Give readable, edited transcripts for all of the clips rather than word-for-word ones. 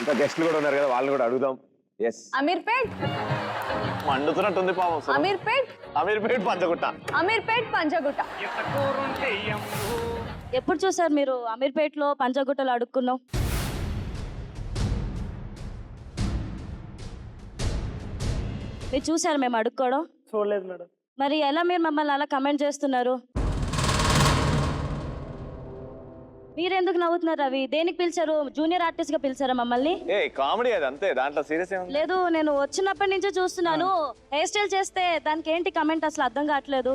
ఇంకా గెస్ట్లు కూడా ఉన్నారు కదా, వాళ్ళని కూడా అడుగుదాం. ఎస్, అమీర్పేట్ మండుతున్నట్టుంది పాపం. అమీర్పేట్ అమీర్పేట్ పంచగుట్ట. అమీర్పేట్ పంచగుట్ట. ఎప్పుడు చూసారు మీరు అమీర్పేటలో పంచగుట్టలు అడుక్కున్నాం? మీరు చూసారు మేము అడుక్కోవడం? చూడలేదు మేడం. మరి ఎలా మీరు మమ్మల్ని అలా కమెంట్ చేస్తున్నారు? మీరు ఎందుకు నవ్వుతున్నారు రవి? దేనికి పిలిచారు? జూనియర్ ఆర్టిస్ట్ గా పిలిచారా మమ్మల్ని? ఏ కామెడీ అది అంతే, దాంట్లో సీరియస్ ఏముంది? లేదు, నేను వచ్చినప్పటి నుంచే చూస్తున్నాను. హెయిర్ స్టైల్ చేస్తే దానికి ఏంటి కమెంట్ అసలు అర్థం కావట్లేదు.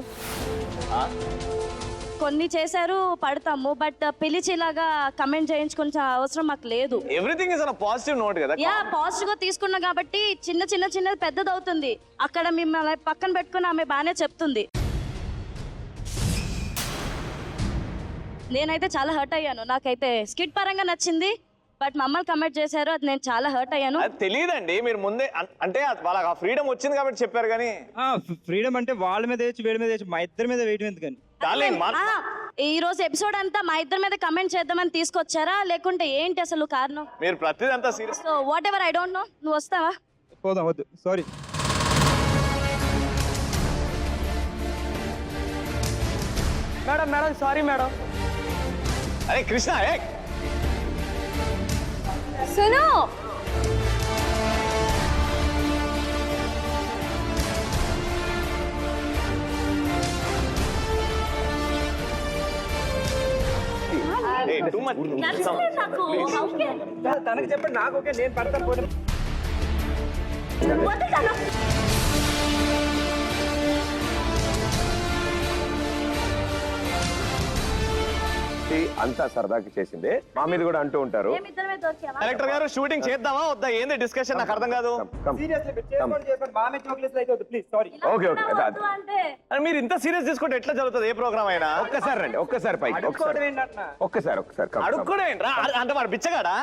కొన్ని చేశారు పడతాము, బట్ పిలిచిలాగా కమెంట్ చేయించుకునే అవసరం మాకు లేదు. Everything is on positive note కదా. యా, పాజిటివ్ గా తీసుకున్నా కాబట్టి చిన్నది పెద్దది అవుతుంది. అక్కడ మిమ్మల్ని పక్కన పెట్టుకుని ఆమె బాగానే చెప్తుంది. నేనైతే చాలా హర్ట్ అయ్యాను. నాకైతే స్కిట్ పరంగా నచ్చింది, బట్ మమ్మల్ని కమెంట్ చేశారు, అది నేను చాలా హర్ట్ అయ్యాను. అది తెలియదండి, మీరు ముందే అంటే వాళ్ళకి ఆ ఫ్రీడమ్ వచ్చింది కాబట్టి చెప్పారు. కానీ ఫ్రీడమ్ అంటే వాళ్ళ మీద వేయచ్చు, వీడి మీద వేయచ్చు, మా ఇద్దరి మీద వేయడం ఎందుకని? ఈ రోజు ఎపిసోడ్ అంతా మా ఇద్దరి మీద కమెంట్ చేద్దామని తీసుకొచ్చారా, లేకుంటే ఏంటి అసలు కారణం? మీరు ప్రతిదంతా serious. So whatever, I don't know. నువ్వు వస్తావా? పోదాం, వద్దు, sorry. Madam madam sorry madam. అరే కృష్ణ, సును తనకి చెప్పండి, నాకు ఓకే, నేను పడతాను. పోనీ అంతా సరదాకి చేసిందే, మా మీద కూడా అంటూ ఉంటారు. డైరెక్టర్ గారు షూటింగ్ చేద్దామా వద్దా, ఏంది డిస్కషన్ నాకు అర్థం కాదు. సీరియస్లీ చేసుకోండి, మా మీద జోక్లేస్ అయితే వద్దు ప్లీజ్, సారీ. ఓకే ఓకే, మీరు ఇంత సీరియస్ తీసుకుంటే ఎట్లా జరుగుతుంది ఏ ప్రోగ్రామ్ అయినా? ఒక్కసారి రండి, ఒక్కసారి పైకి, ఒక్కసారి ఏంటంటున్నా? ఒక్కసారి అడుక్కోవడం ఏంట్రా? అంటే వాడు బిచ్చగాడా?